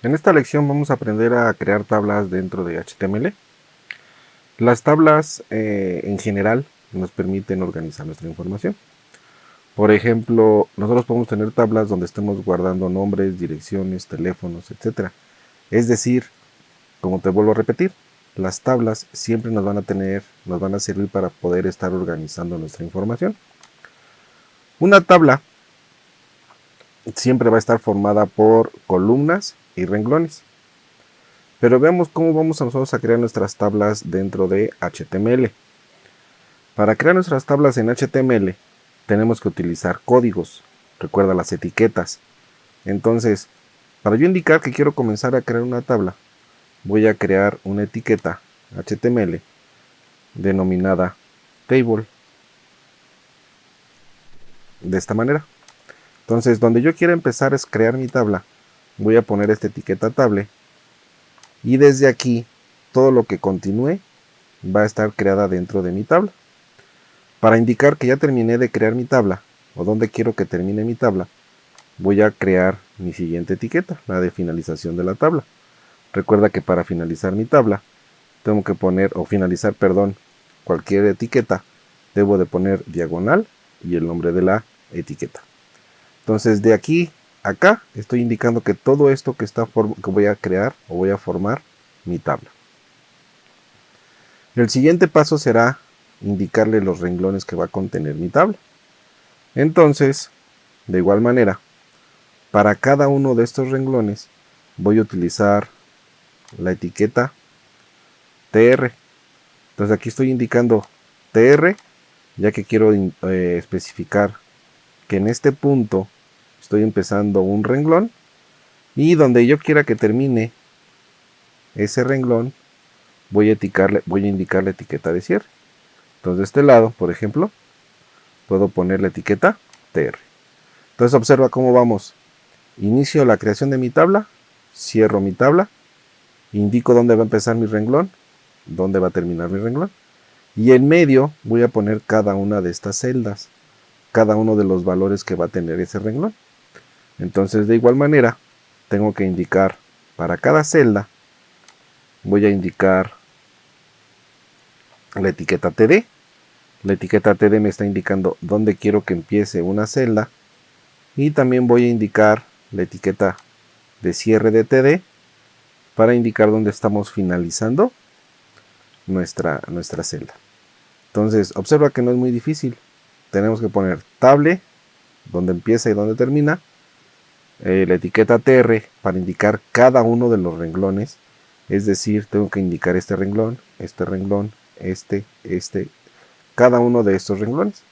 En esta lección vamos a aprender a crear tablas dentro de HTML. Las tablas en general nos permiten organizar nuestra información. Por ejemplo, nosotros podemos tener tablas donde estemos guardando nombres, direcciones, teléfonos, etc. Es decir, como te vuelvo a repetir, las tablas siempre nos van a servir para poder estar organizando nuestra información. Una tabla siempre va a estar formada por columnas y renglones. Pero veamos cómo vamos a nosotros a crear nuestras tablas dentro de HTML. Para crear nuestras tablas en HTML tenemos que utilizar códigos. Recuerda las etiquetas. Entonces, para yo indicar que quiero comenzar a crear una tabla, voy a crear una etiqueta HTML denominada table. De esta manera. Entonces, donde yo quiera empezar a crear mi tabla, voy a poner esta etiqueta table. Y desde aquí, todo lo que continúe va a estar creada dentro de mi tabla. Para indicar que ya terminé de crear mi tabla, o donde quiero que termine mi tabla, voy a crear mi siguiente etiqueta, la de finalización de la tabla. Recuerda que para finalizar mi tabla, tengo que poner, o finalizar, perdón, cualquier etiqueta, debo de poner diagonal y el nombre de la etiqueta. Entonces, de aquí a acá, estoy indicando que todo esto que voy a crear, o voy a formar mi tabla. El siguiente paso será indicarle los renglones que va a contener mi tabla. Entonces, de igual manera, para cada uno de estos renglones voy a utilizar la etiqueta tr. Entonces aquí estoy indicando tr, ya que quiero especificar que en este punto estoy empezando un renglón, y donde yo quiera que termine ese renglón voy a indicar la etiqueta de cierre. Entonces de este lado, por ejemplo, puedo poner la etiqueta tr. Entonces observa cómo vamos. Inicio la creación de mi tabla, cierro mi tabla, indico dónde va a empezar mi renglón, dónde va a terminar mi renglón, y en medio voy a poner cada una de estas celdas, cada uno de los valores que va a tener ese renglón. Entonces, de igual manera, tengo que indicar para cada celda, voy a indicar la etiqueta td. La etiqueta td me está indicando dónde quiero que empiece una celda, y también voy a indicar la etiqueta de cierre de td para indicar dónde estamos finalizando nuestra celda. Entonces, observa que no es muy difícil. Tenemos que poner table, donde empieza y donde termina, la etiqueta tr para indicar cada uno de los renglones. Es decir, tengo que indicar este renglón, cada uno de estos renglones.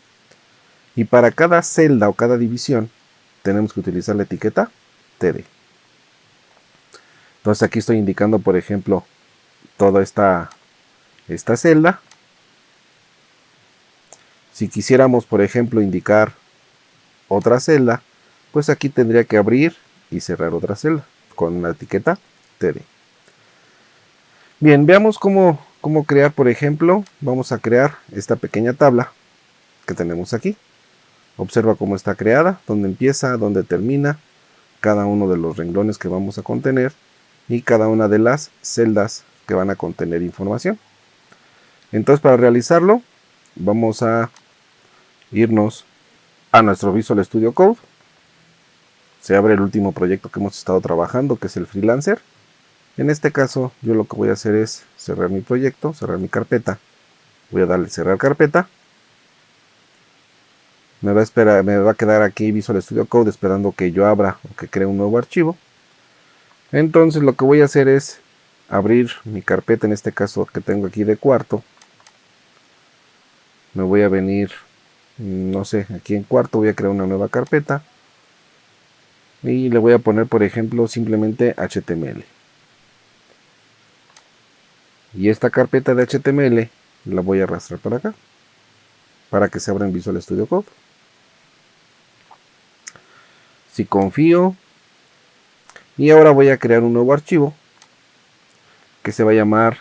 Y para cada celda o cada división, tenemos que utilizar la etiqueta td. Entonces aquí estoy indicando, por ejemplo, toda esta celda. Si quisiéramos, por ejemplo, indicar otra celda, pues aquí tendría que abrir y cerrar otra celda con la etiqueta td. Bien, veamos cómo crear, por ejemplo, vamos a crear esta pequeña tabla que tenemos aquí. Observa cómo está creada, dónde empieza, dónde termina, cada uno de los renglones que vamos a contener y cada una de las celdas que van a contener información. Entonces, para realizarlo, vamos a irnos a nuestro Visual Studio Code. Se abre el último proyecto que hemos estado trabajando, que es el Freelancer. En este caso, yo lo que voy a hacer es cerrar mi proyecto, cerrar mi carpeta. Voy a darle cerrar carpeta. Me va a quedar aquí Visual Studio Code esperando que yo abra o que cree un nuevo archivo. Entonces lo que voy a hacer es abrir mi carpeta, en este caso que tengo aquí de cuarto. Me voy a venir, no sé, aquí en cuarto voy a crear una nueva carpeta. Y le voy a poner, por ejemplo, simplemente HTML. Y esta carpeta de HTML la voy a arrastrar para acá, para que se abra en Visual Studio Code. Si confío, y ahora voy a crear un nuevo archivo que se va a llamar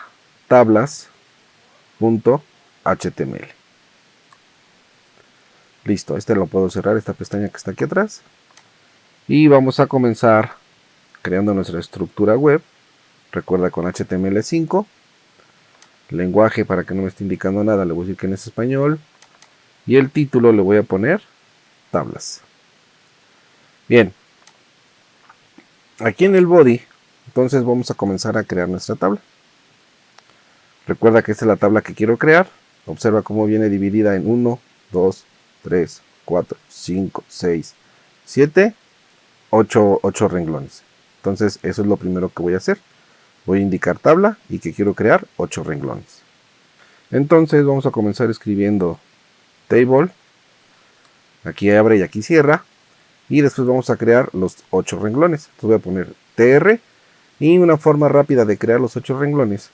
tablas.html. Listo, este lo puedo cerrar, esta pestaña que está aquí atrás. Y vamos a comenzar creando nuestra estructura web. Recuerda, con HTML5. Lenguaje, para que no me esté indicando nada, le voy a decir que en español. Y el título le voy a poner tablas. Bien. Aquí en el body, entonces vamos a comenzar a crear nuestra tabla. Recuerda que esta es la tabla que quiero crear. Observa cómo viene dividida en 1, 2, 3, 4, 5, 6, 7, 8 renglones. Entonces eso es lo primero que voy a hacer. Voy a indicar tabla y que quiero crear 8 renglones. Entonces vamos a comenzar escribiendo table. Aquí abre y aquí cierra. Y después vamos a crear los 8 renglones. Entonces voy a poner tr. Y una forma rápida de crear los 8 renglones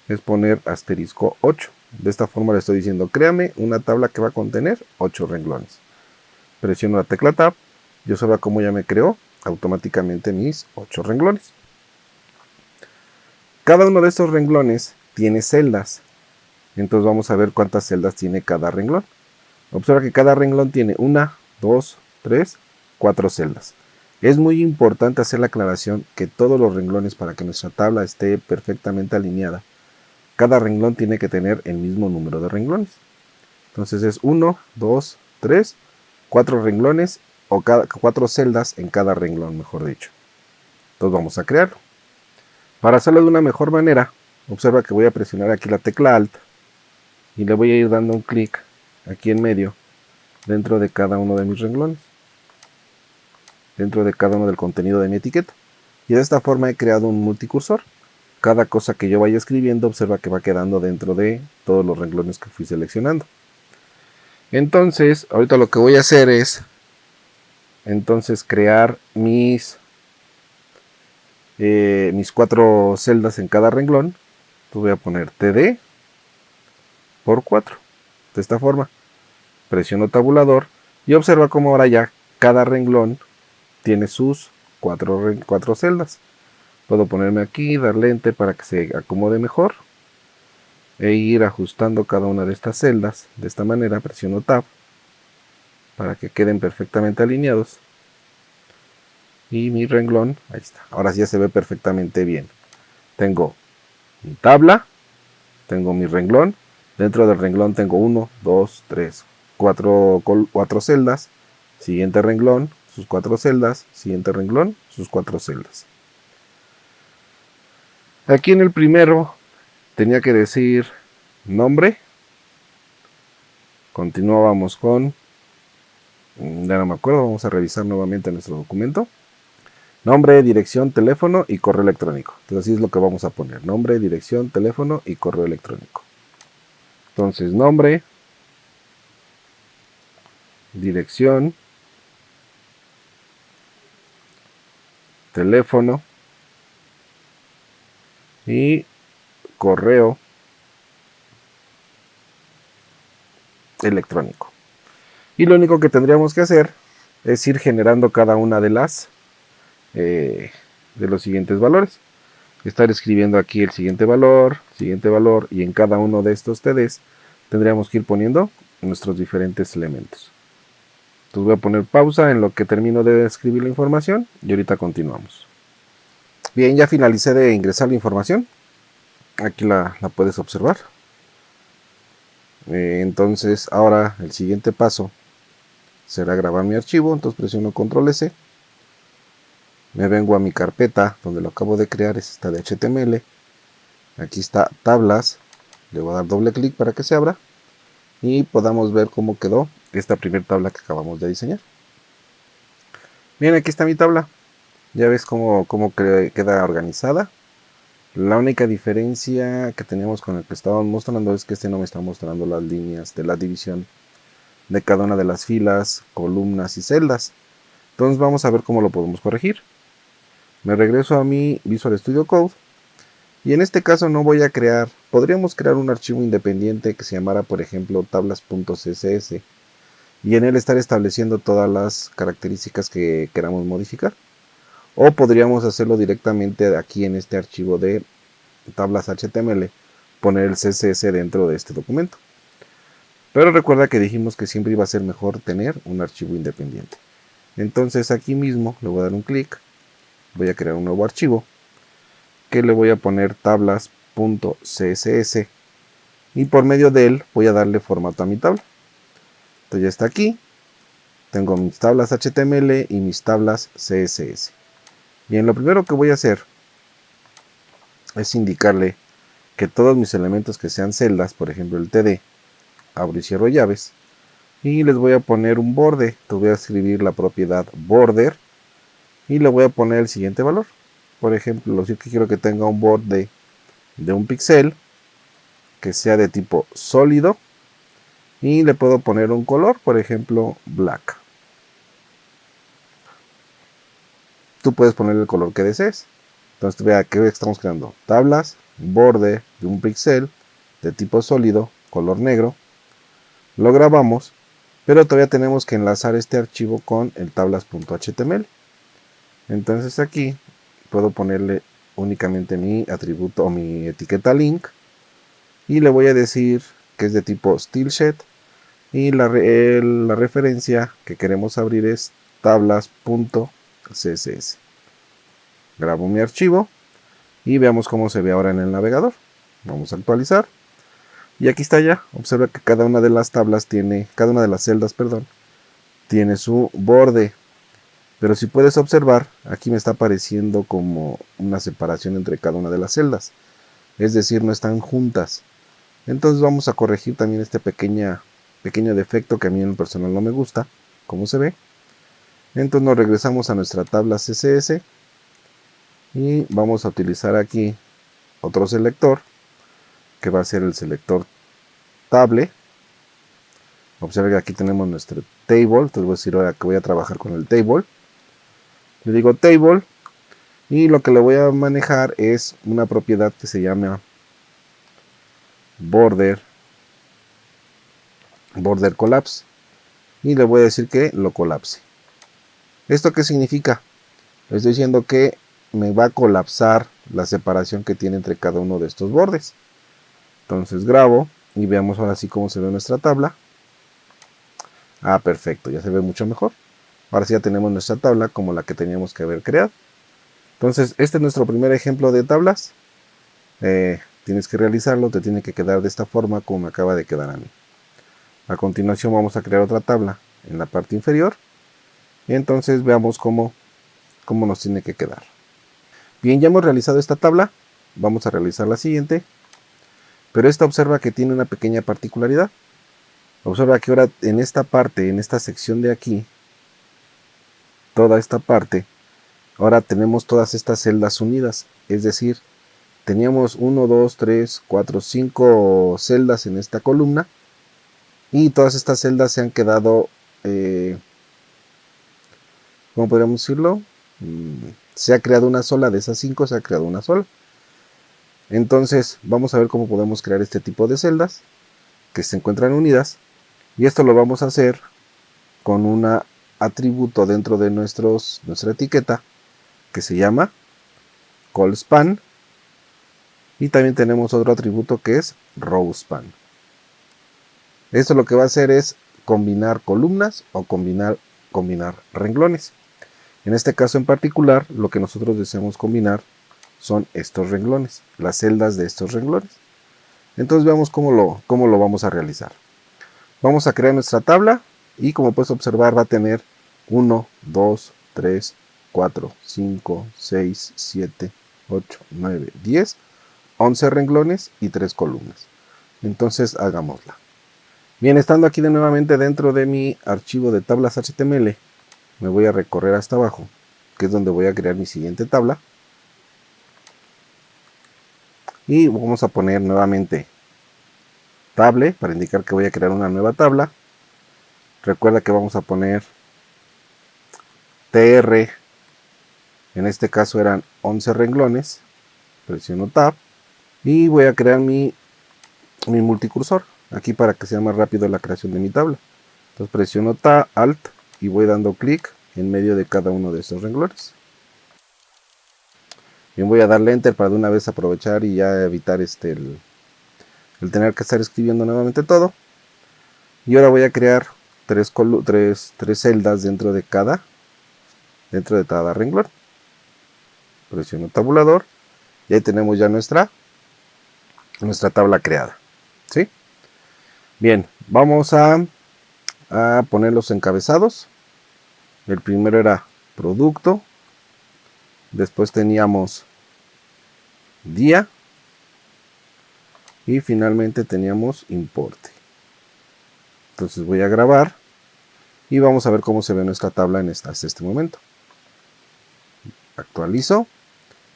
es poner asterisco 8. De esta forma le estoy diciendo, créame una tabla que va a contener 8 renglones. Presiono la tecla Tab y observa cómo ya me creó automáticamente mis 8 renglones. Cada uno de estos renglones tiene celdas. Entonces vamos a ver cuántas celdas tiene cada renglón. Observa que cada renglón tiene 1, 2, 3, 4 celdas. Es muy importante hacer la aclaración que todos los renglones, para que nuestra tabla esté perfectamente alineada, cada renglón tiene que tener el mismo número de renglones. Entonces es 1, 2, 3, 4 renglones o 4 celdas en cada renglón, mejor dicho. Entonces vamos a crearlo. Para hacerlo de una mejor manera, observa que voy a presionar aquí la tecla Alt y le voy a ir dando un clic aquí en medio dentro de cada uno de mis renglones, dentro de cada uno del contenido de mi etiqueta. Y de esta forma he creado un multicursor. Cada cosa que yo vaya escribiendo, observa que va quedando dentro de todos los renglones que fui seleccionando. Entonces, ahorita lo que voy a hacer es crear mis 4 celdas en cada renglón. Entonces voy a poner TD por 4. De esta forma. Presiono tabulador y observa cómo ahora ya cada renglón tiene sus 4 celdas. Puedo ponerme aquí, darle Enter para que se acomode mejor e ir ajustando cada una de estas celdas. De esta manera presiono Tab para que queden perfectamente alineados. Y mi renglón, ahí está. Ahora sí ya se ve perfectamente bien. Tengo mi tabla, tengo mi renglón. Dentro del renglón tengo 1, 2, 3, 4 celdas. Siguiente renglón, sus 4 celdas. Siguiente renglón, sus 4 celdas. Aquí en el primero tenía que decir nombre. Continuábamos con, ya no me acuerdo, vamos a revisar nuevamente nuestro documento. Nombre, dirección, teléfono y correo electrónico. Entonces así es lo que vamos a poner. Nombre, dirección, teléfono y correo electrónico. Entonces nombre, dirección, teléfono y correo electrónico. Y lo único que tendríamos que hacer es ir generando cada una de las de los siguientes valores. Estar escribiendo aquí el siguiente valor, y en cada uno de estos TDs tendríamos que ir poniendo nuestros diferentes elementos. Entonces voy a poner pausa en lo que termino de escribir la información y ahorita continuamos. Bien, ya finalicé de ingresar la información. Aquí la puedes observar. Entonces ahora el siguiente paso será grabar mi archivo. Entonces presiono Control S. Me vengo a mi carpeta donde lo acabo de crear, es esta de HTML. Aquí está tablas. Le voy a dar doble clic para que se abra y podamos ver cómo quedó esta primera tabla que acabamos de diseñar. Bien, aquí está mi tabla. Ya ves cómo queda organizada. La única diferencia que tenemos con el que estábamos mostrando es que este no me está mostrando las líneas de la división de cada una de las filas, columnas y celdas. Entonces vamos a ver cómo lo podemos corregir. Me regreso a mi Visual Studio Code y en este caso no voy a crear, podríamos crear un archivo independiente que se llamara, por ejemplo, tablas.css y en él estar estableciendo todas las características que queramos modificar. O podríamos hacerlo directamente aquí en este archivo de tablas HTML, poner el CSS dentro de este documento. Pero recuerda que dijimos que siempre iba a ser mejor tener un archivo independiente. Entonces aquí mismo le voy a dar un clic, voy a crear un nuevo archivo que le voy a poner tablas.css y por medio de él voy a darle formato a mi tabla. Entonces ya está aquí, tengo mis tablas HTML y mis tablas CSS. Bien, lo primero que voy a hacer es indicarle que todos mis elementos que sean celdas, por ejemplo el TD, abro y cierro llaves, y les voy a poner un borde. Entonces voy a escribir la propiedad border y le voy a poner el siguiente valor. Por ejemplo, si quiero que tenga un borde de un píxel, que sea de tipo sólido, y le puedo poner un color, por ejemplo black. Tú puedes poner el color que desees. Entonces vea que estamos creando tablas, borde de un píxel de tipo sólido, color negro. Lo grabamos, pero todavía tenemos que enlazar este archivo con el tablas.html. Entonces aquí puedo ponerle únicamente mi atributo o mi etiqueta link y le voy a decir que es de tipo stylesheet y la referencia que queremos abrir es tablas.css. Grabo mi archivo y veamos cómo se ve ahora en el navegador. Vamos a actualizar y aquí está ya. Observa que cada una de las tablas tiene, cada una de las celdas, perdón, tiene su borde. Pero si puedes observar, aquí me está apareciendo como una separación entre cada una de las celdas. Es decir, no están juntas. Entonces vamos a corregir también este pequeño defecto que a mí en lo personal no me gusta, como se ve. Entonces nos regresamos a nuestra tabla CSS y vamos a utilizar aquí otro selector, que va a ser el selector table. Observa que aquí tenemos nuestro table, entonces voy a decir ahora que voy a trabajar con el table. Le digo table y lo que le voy a manejar es una propiedad que se llama border collapse y le voy a decir que lo colapse. ¿Esto qué significa? Le estoy diciendo que me va a colapsar la separación que tiene entre cada uno de estos bordes. Entonces grabo y veamos ahora sí cómo se ve nuestra tabla. Ah, perfecto, ya se ve mucho mejor. Ahora sí ya tenemos nuestra tabla como la que teníamos que haber creado. Entonces este es nuestro primer ejemplo de tablas. Tienes que realizarlo, te tiene que quedar de esta forma como me acaba de quedar a mí. A continuación vamos a crear otra tabla en la parte inferior y entonces veamos cómo nos tiene que quedar. Bien, ya hemos realizado esta tabla, vamos a realizar la siguiente, pero esta observa que tiene una pequeña particularidad. Observa que ahora en esta parte, en esta sección de aquí, toda esta parte, ahora tenemos todas estas celdas unidas, es decir, teníamos 1, 2, 3, 4, 5 celdas en esta columna y todas estas celdas se han quedado, ¿cómo podríamos decirlo? Se ha creado una sola, de esas 5 se ha creado una sola. Entonces vamos a ver cómo podemos crear este tipo de celdas que se encuentran unidas y esto lo vamos a hacer con un atributo dentro de nuestra etiqueta que se llama callSpan y también tenemos otro atributo que es rowSpan. Esto lo que va a hacer es combinar columnas o combinar renglones. En este caso en particular lo que nosotros deseamos combinar son estos renglones, las celdas de estos renglones. Entonces veamos cómo lo vamos a realizar. Vamos a crear nuestra tabla y como puedes observar va a tener 1, 2, 3, 4, 5, 6, 7, 8, 9, 10, 11 renglones y 3 columnas. Entonces hagámosla. Bien, estando aquí nuevamente dentro de mi archivo de tablas HTML, me voy a recorrer hasta abajo, que es donde voy a crear mi siguiente tabla. Y vamos a poner nuevamente table para indicar que voy a crear una nueva tabla. Recuerda que vamos a poner tr, en este caso eran 11 renglones. Presiono tab y voy a crear mi multicursor aquí para que sea más rápido la creación de mi tabla. Entonces presiono tab, alt y voy dando clic en medio de cada uno de estos renglones. Bien, voy a darle enter para de una vez aprovechar y ya evitar el tener que estar escribiendo nuevamente todo. Y ahora voy a crear tres celdas dentro de cada renglón. presiono tabulador y ahí tenemos ya nuestra tabla creada, ¿sí? Bien, vamos a poner los encabezados. El primero era producto, después teníamos día y finalmente teníamos importe. Entonces voy a grabar y vamos a ver cómo se ve nuestra tabla hasta este momento. Actualizo.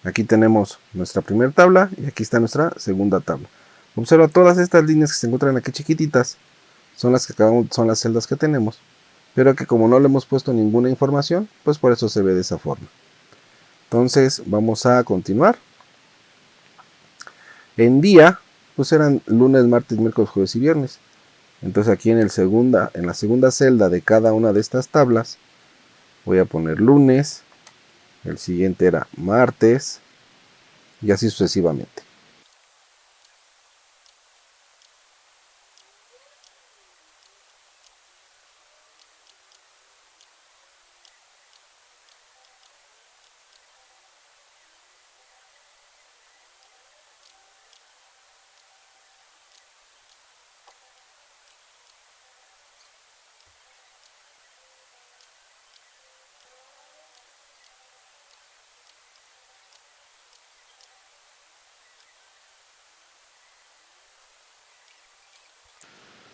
Aquí tenemos nuestra primera tabla y aquí está nuestra segunda tabla. Observa todas estas líneas que se encuentran aquí chiquititas. Son las celdas que tenemos. Pero que como no le hemos puesto ninguna información, pues por eso se ve de esa forma. Entonces vamos a continuar. En día, pues eran lunes, martes, miércoles, jueves y viernes. Entonces aquí en la segunda celda de cada una de estas tablas, voy a poner lunes, el siguiente era martes, y así sucesivamente.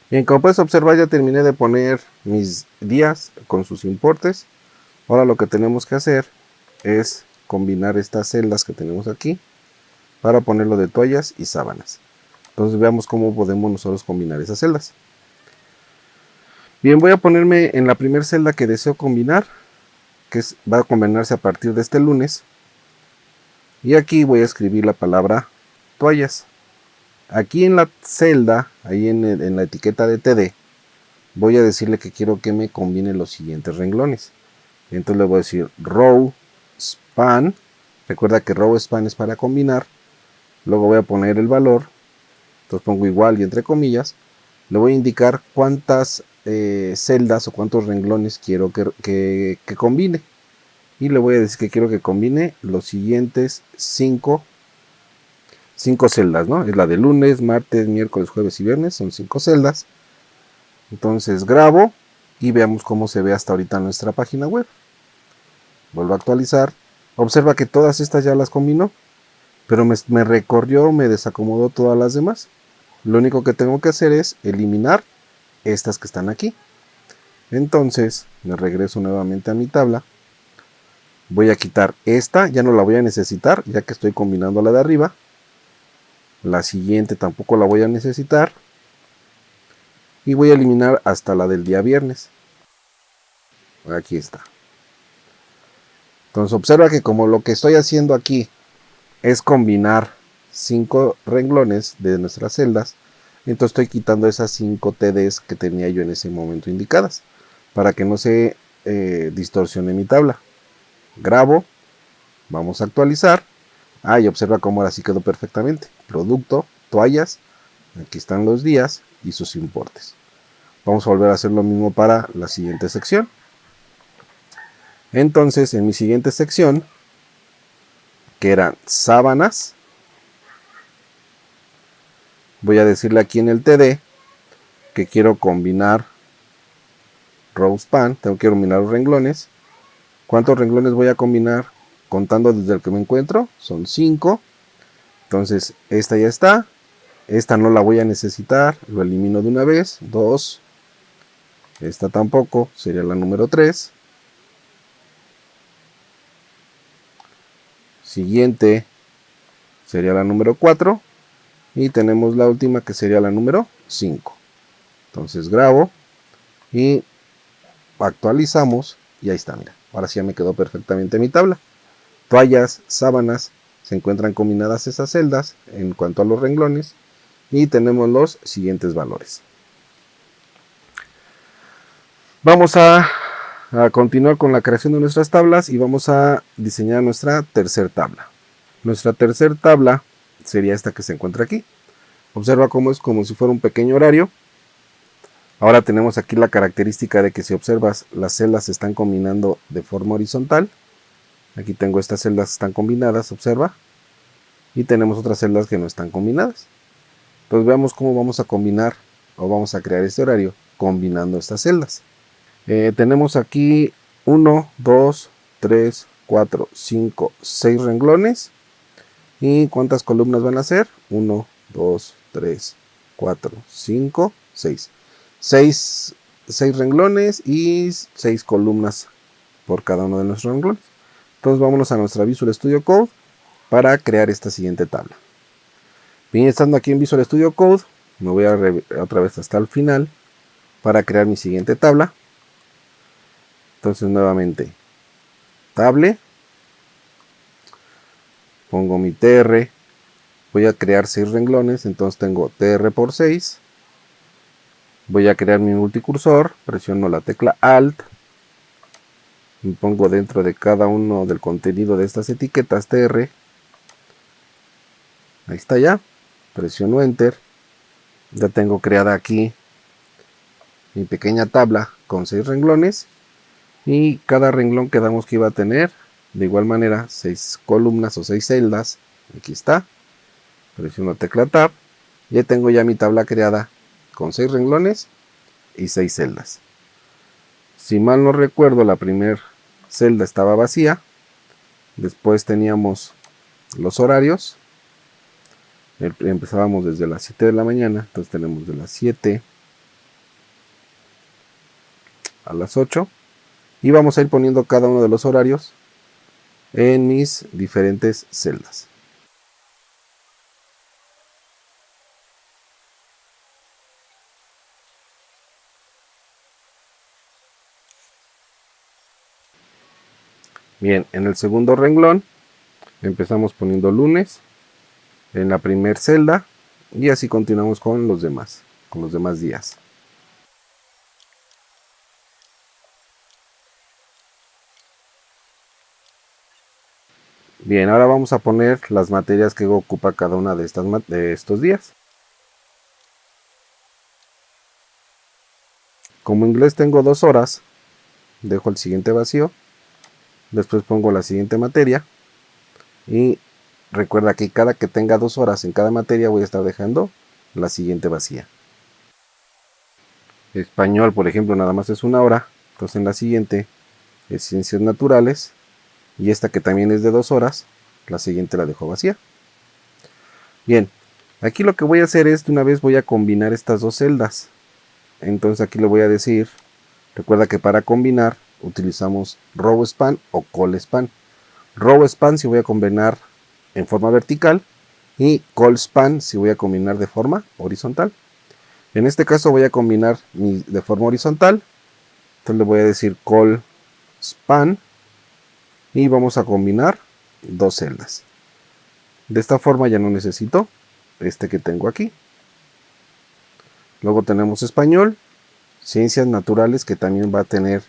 Bien, como puedes observar, ya terminé de poner mis días con sus importes. Ahora lo que tenemos que hacer es combinar estas celdas que tenemos aquí para ponerlo de toallas y sábanas. Entonces veamos cómo podemos nosotros combinar esas celdas. Bien, voy a ponerme en la primera celda que deseo combinar, que va a combinarse a partir de este lunes. Y aquí voy a escribir la palabra toallas. Aquí en la celda, ahí en la etiqueta de TD, voy a decirle que quiero que me combine los siguientes renglones. Entonces le voy a decir row span. Recuerda que row span es para combinar. Luego voy a poner el valor. Entonces pongo igual y entre comillas. Le voy a indicar cuántas celdas o cuántos renglones quiero que combine. Y le voy a decir que quiero que combine los siguientes 5 celdas, ¿no? Es la de lunes, martes, miércoles, jueves y viernes. Son 5 celdas. Entonces grabo y veamos cómo se ve hasta ahorita nuestra página web. Vuelvo a actualizar. Observa que todas estas ya las combinó, pero me recorrió, me desacomodó todas las demás. Lo único que tengo que hacer es eliminar estas que están aquí. Entonces me regreso nuevamente a mi tabla. Voy a quitar esta, ya no la voy a necesitar, ya que estoy combinando la de arriba. La siguiente tampoco la voy a necesitar. Y voy a eliminar hasta la del día viernes. Aquí está. Entonces observa que como lo que estoy haciendo aquí es combinar 5 renglones de nuestras celdas, entonces estoy quitando esas 5 TDs que tenía yo en ese momento indicadas, para que no se distorsione mi tabla. Grabo, vamos a actualizar. Y observa cómo ahora sí quedó perfectamente. Producto, toallas, aquí están los días y sus importes. Vamos a volver a hacer lo mismo para la siguiente sección. Entonces en mi siguiente sección, que eran sábanas, voy a decirle aquí en el TD que quiero combinar row span, tengo que combinar los renglones. ¿Cuántos renglones voy a combinar contando desde el que me encuentro? Son 5. Entonces esta ya está, esta no la voy a necesitar, lo elimino de una vez. 2, esta tampoco, sería la número 3. Siguiente sería la número 4 y tenemos la última que sería la número 5. Entonces grabo y actualizamos y ahí está, mira, ahora sí ya me quedó perfectamente mi tabla. Toallas, sábanas, se encuentran combinadas esas celdas en cuanto a los renglones y tenemos los siguientes valores. Vamos a continuar con la creación de nuestras tablas y vamos a diseñar nuestra tercera tabla. Nuestra tercera tabla sería esta que se encuentra aquí. Observa cómo es como si fuera un pequeño horario. Ahora tenemos aquí la característica de que si observas las celdas se están combinando de forma horizontal Aquí tengo estas celdas que están combinadas, observa. Y tenemos otras celdas que no están combinadas. Entonces veamos cómo vamos a combinar o vamos a crear este horario combinando estas celdas. Tenemos aquí 1, 2, 3, 4, 5, 6 renglones. ¿Y cuántas columnas van a ser? 1, 2, 3, 4, 5, 6. 6 renglones y 6 columnas por cada uno de nuestros renglones. Entonces vámonos a nuestra Visual Studio Code para crear esta siguiente tabla. Bien, estando aquí en Visual Studio Code, me voy a otra vez hasta el final para crear mi siguiente tabla. Entonces nuevamente, table, pongo mi tr, voy a crear 6 renglones, entonces tengo tr por 6, voy a crear mi multicursor, presiono la tecla Alt, y pongo dentro de cada uno del contenido de estas etiquetas tr, ahí está ya, presiono Enter, ya tengo creada aquí mi pequeña tabla con 6 renglones, y cada renglón quedamos que iba a tener de igual manera 6 columnas o 6 celdas. Aquí está, presiono tecla Tab, ya tengo ya mi tabla creada con 6 renglones y 6 celdas. Si mal no recuerdo, la primera celda estaba vacía, después teníamos los horarios, empezábamos desde las 7 de la mañana, entonces tenemos de las 7 a las 8, y vamos a ir poniendo cada uno de los horarios en mis diferentes celdas. Bien, en el segundo renglón empezamos poniendo lunes en la primera celda y así continuamos con los demás días. Bien, ahora vamos a poner las materias que ocupa cada una de estos días. Como inglés tengo 2 horas, dejo el siguiente vacío, después pongo la siguiente materia y recuerda que cada que tenga 2 horas en cada materia voy a estar dejando la siguiente vacía. Español, por ejemplo, nada más es 1 hora, entonces en la siguiente es ciencias naturales, y esta que también es de 2 horas, la siguiente la dejo vacía. Bien, aquí lo que voy a hacer es, de una vez voy a combinar estas dos celdas. Entonces aquí le voy a decir, recuerda que para combinar utilizamos row span o call span. Row span si voy a combinar en forma vertical y call span si voy a combinar de forma horizontal. En este caso voy a combinar de forma horizontal, entonces le voy a decir call span y vamos a combinar 2 celdas. De esta forma ya no necesito este que tengo aquí. Luego tenemos español, ciencias naturales, que también va a tener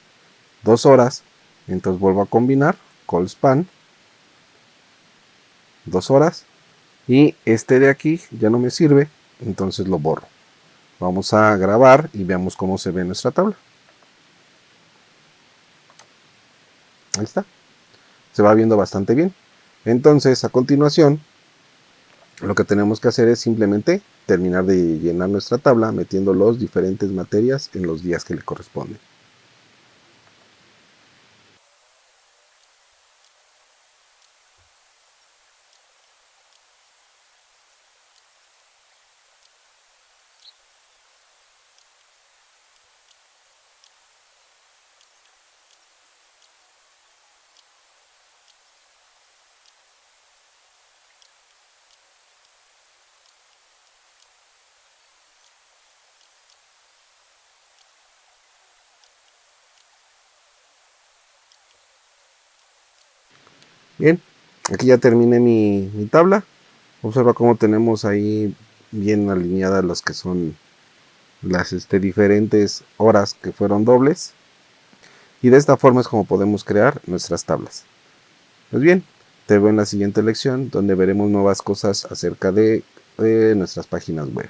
2 horas, entonces vuelvo a combinar call span 2 horas, y este de aquí ya no me sirve, entonces lo borro. Vamos a grabar y veamos cómo se ve nuestra tabla. Ahí está, se va viendo bastante bien. Entonces a continuación lo que tenemos que hacer es simplemente terminar de llenar nuestra tabla metiendo las diferentes materias en los días que le corresponden. Bien, aquí ya terminé mi tabla. Observa cómo tenemos ahí bien alineadas las que son las diferentes horas que fueron dobles. Y de esta forma es como podemos crear nuestras tablas. Pues bien, te veo en la siguiente lección donde veremos nuevas cosas acerca de nuestras páginas web.